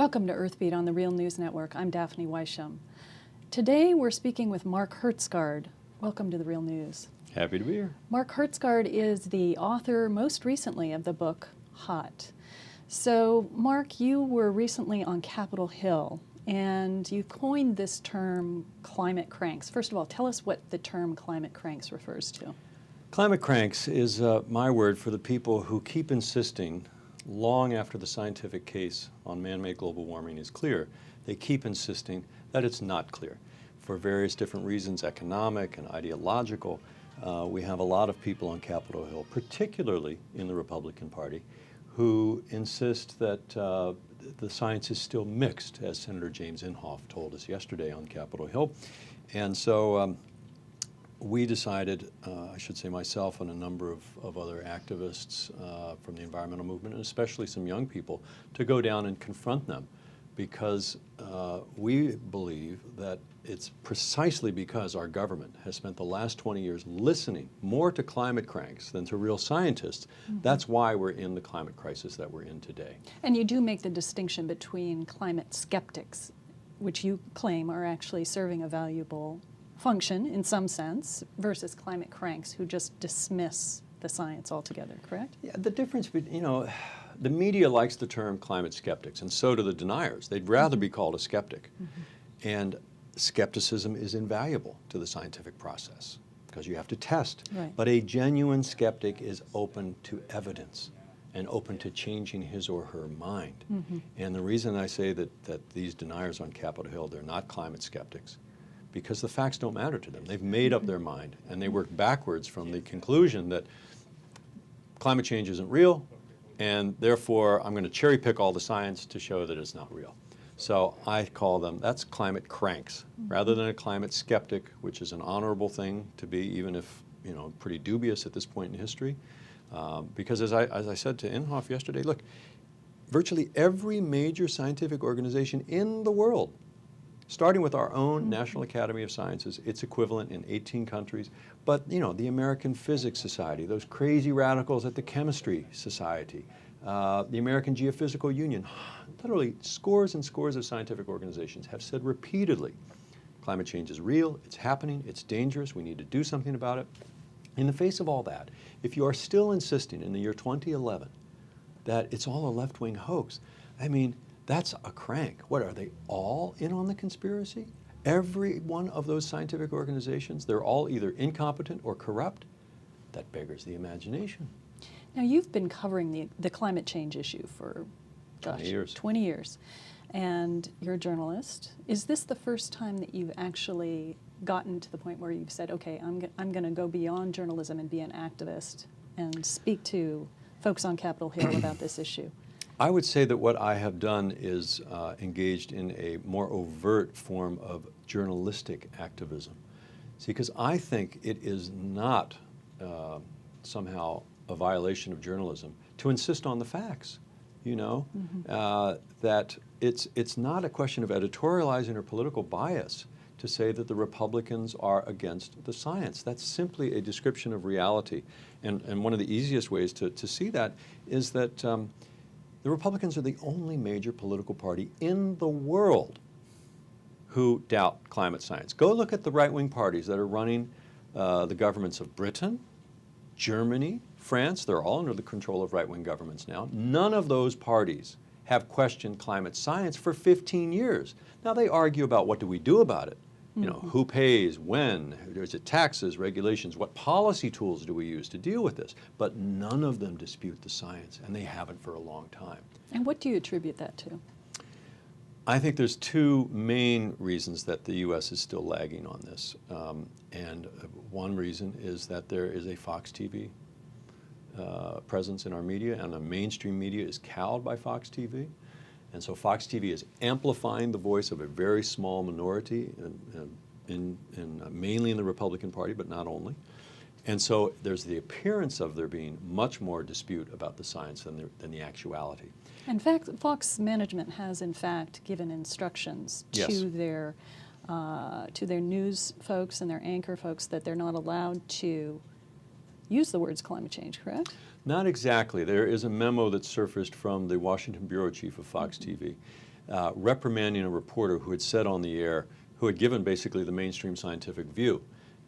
Welcome to Earthbeat on the Real News Network. I'm Daphne Weisham. Today we're speaking with Mark Hertsgaard. Welcome to the Real News. Happy to be here. Mark Hertsgaard is the author most recently of the book Hot. So Mark, you were recently on Capitol Hill and you coined this term climate cranks. First of all, tell us what the term climate cranks refers to. Climate cranks is my word for the people who keep insisting, long after the scientific case on man-made global warming is clear, they keep insisting that it's not clear. For various different reasons, economic and ideological, we have a lot of people on Capitol Hill, particularly in the Republican Party, who insist that the science is still mixed, as Senator James Inhofe told us yesterday on Capitol Hill. And so we decided, I should say myself and a number of other activists from the environmental movement, and especially some young people, to go down and confront them, because we believe that it's precisely because our government has spent the last 20 years listening more to climate cranks than to real scientists. Mm-hmm. That's why we're in the climate crisis that we're in today. And you do make the distinction between climate skeptics, which you claim are actually serving a valuable function in some sense, versus climate cranks who just dismiss the science altogether, correct? Yeah, the difference, the media likes the term climate skeptics, and so do the deniers. They'd rather be called a skeptic. Mm-hmm. And skepticism is invaluable to the scientific process because you have to test. Right. But a genuine skeptic is open to evidence and open to changing his or her mind. Mm-hmm. And the reason I say that these deniers on Capitol Hill, they're not climate skeptics, because the facts don't matter to them. They've made up their mind, and they work backwards from the conclusion that climate change isn't real, and therefore I'm going to cherry pick all the science to show that it's not real. So I call them, that's climate cranks, rather than a climate skeptic, which is an honorable thing to be, even if, pretty dubious at this point in history. Because as I said to Inhofe yesterday, look, virtually every major scientific organization in the world, starting with our own National Academy of Sciences, its equivalent in 18 countries, but the American Physics Society, those crazy radicals at the Chemistry Society, the American Geophysical Union, literally scores and scores of scientific organizations have said repeatedly, climate change is real, it's happening, it's dangerous, we need to do something about it. In the face of all that, if you are still insisting in the year 2011 that it's all a left-wing hoax, that's a crank. What, are they all in on the conspiracy? Every one of those scientific organizations, they're all either incompetent or corrupt? That beggars the imagination. Now, you've been covering the climate change issue for, 20 years. And you're a journalist. Is this the first time that you've actually gotten to the point where you've said, okay, I'm going to go beyond journalism and be an activist and speak to folks on Capitol Hill about this issue? I would say that what I have done is engaged in a more overt form of journalistic activism. See, because I think it is not somehow a violation of journalism to insist on the facts, that it's not a question of editorializing or political bias to say that the Republicans are against the science. That's simply a description of reality. And one of the easiest ways to see that is that the Republicans are the only major political party in the world who doubt climate science. Go look at the right-wing parties that are running the governments of Britain, Germany, France. They're all under the control of right-wing governments now. None of those parties have questioned climate science for 15 years. Now they argue about what do we do about it. Who pays, when, is it taxes, regulations, what policy tools do we use to deal with this? But none of them dispute the science, and they haven't for a long time. And what do you attribute that to? I think there's two main reasons that the U.S. is still lagging on this. And one reason is that there is a Fox TV presence in our media, and the mainstream media is cowed by Fox TV. And so Fox TV is amplifying the voice of a very small minority, mainly in the Republican Party, but not only. And so there's the appearance of there being much more dispute about the science than the actuality. In fact, Fox management has, in fact, given instructions to their news folks and their anchor folks that they're not allowed to use the words climate change, correct? Not exactly. There is a memo that surfaced from the Washington bureau chief of Fox TV reprimanding a reporter who had said on the air, who had given basically the mainstream scientific view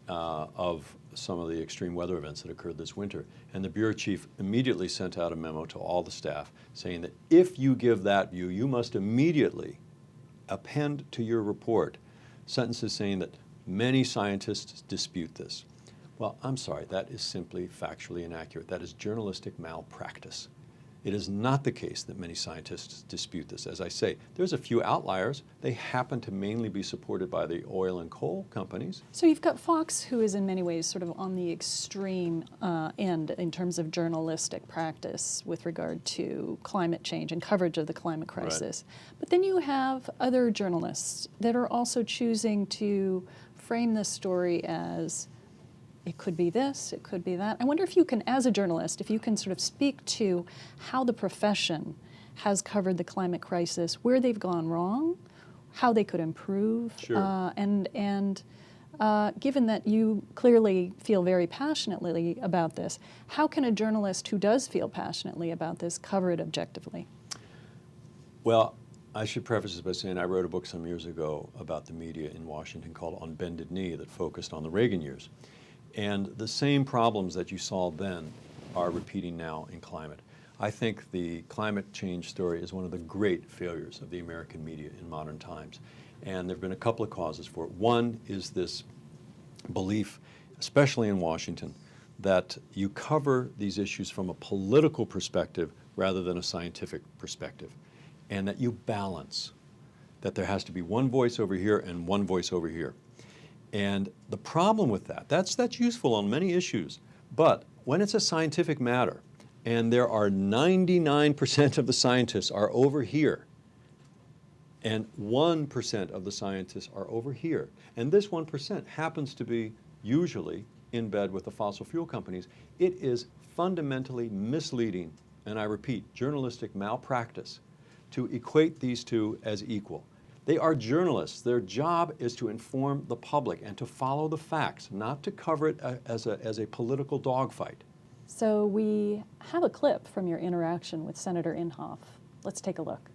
of some of the extreme weather events that occurred this winter. And the bureau chief immediately sent out a memo to all the staff saying that if you give that view, you must immediately append to your report sentences saying that many scientists dispute this. Well, I'm sorry, that is simply factually inaccurate. That is journalistic malpractice. It is not the case that many scientists dispute this. As I say, there's a few outliers. They happen to mainly be supported by the oil and coal companies. So you've got Fox, who is in many ways sort of on the extreme end in terms of journalistic practice with regard to climate change and coverage of the climate crisis. Right. But then you have other journalists that are also choosing to frame this story as it could be this, it could be that. I wonder if you can, as a journalist, if you can sort of speak to how the profession has covered the climate crisis, where they've gone wrong, how they could improve, sure. And given that you clearly feel very passionately about this, how can a journalist who does feel passionately about this cover it objectively? Well, I should preface this by saying I wrote a book some years ago about the media in Washington called On Bended Knee that focused on the Reagan years. And the same problems that you saw then are repeating now in climate. I think the climate change story is one of the great failures of the American media in modern times. And there have been a couple of causes for it. One is this belief, especially in Washington, that you cover these issues from a political perspective rather than a scientific perspective, and that you balance, that there has to be one voice over here and one voice over here. And the problem with that's useful on many issues, but when it's a scientific matter and there are 99% of the scientists are over here and 1% of the scientists are over here, and this 1% happens to be usually in bed with the fossil fuel companies, it is fundamentally misleading, and I repeat, journalistic malpractice, to equate these two as equal. They are journalists. Their job is to inform the public and to follow the facts, not to cover it as a political dogfight. So we have a clip from your interaction with Senator Inhofe. Let's take a look.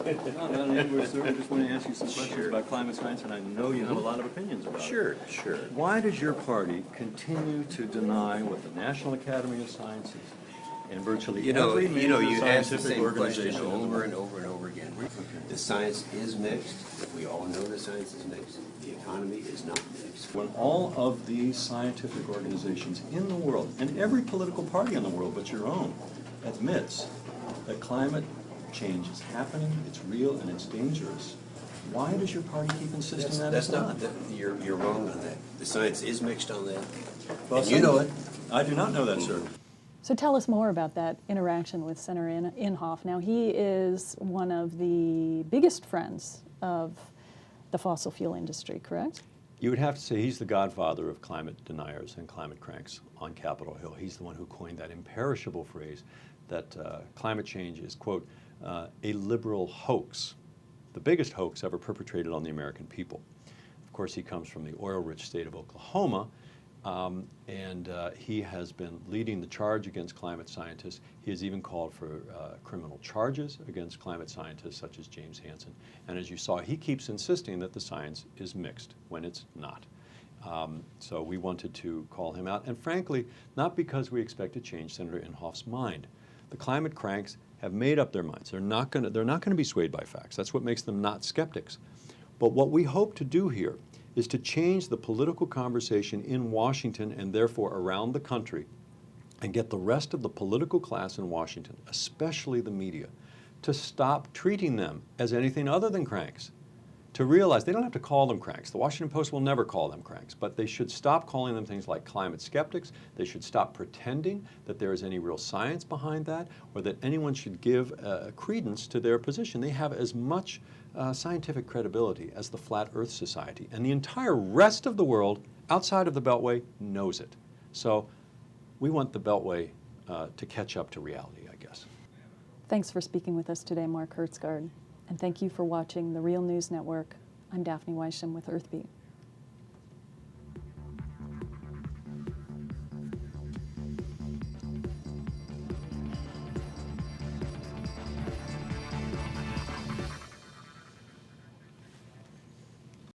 I just want to ask you some questions about climate science, and I know you have a lot of opinions about it. Sure. Why does your party continue to deny what the National Academy of Sciences and virtually every major you ask the scientific same organization question over and over and over again. The science is mixed. We all know the science is mixed. The economy is not mixed. When all of these scientific organizations in the world, and every political party in the world but your own, admits that climate change is happening, it's real, and it's dangerous, why does your party keep insisting that it's not? You're wrong on that. The science is mixed on that. Well, and you know it. I do not know that, sir. So tell us more about that interaction with Senator Inhofe. Now, he is one of the biggest friends of the fossil fuel industry, correct? You would have to say he's the godfather of climate deniers and climate cranks on Capitol Hill. He's the one who coined that imperishable phrase that climate change is, quote, a liberal hoax, the biggest hoax ever perpetrated on the American people. Of course, he comes from the oil-rich state of Oklahoma, and he has been leading the charge against climate scientists. He has even called for criminal charges against climate scientists such as James Hansen. And as you saw, he keeps insisting that the science is mixed when it's not. So we wanted to call him out, and frankly, not because we expect to change Senator Inhofe's mind. The climate cranks have made up their minds. They're not going to be swayed by facts. That's what makes them not skeptics. But what we hope to do here is to change the political conversation in Washington and therefore around the country and get the rest of the political class in Washington, especially the media, to stop treating them as anything other than cranks, to realize they don't have to call them cranks. The Washington Post will never call them cranks, but they should stop calling them things like climate skeptics. They should stop pretending that there is any real science behind that or that anyone should give credence to their position. They have as much scientific credibility as the Flat Earth Society, and the entire rest of the world outside of the Beltway knows it. So we want the Beltway to catch up to reality, I guess. Thanks for speaking with us today, Mark Hertsgaard. And thank you for watching the Real News Network. I'm Daphne Weisham with Earthbeat.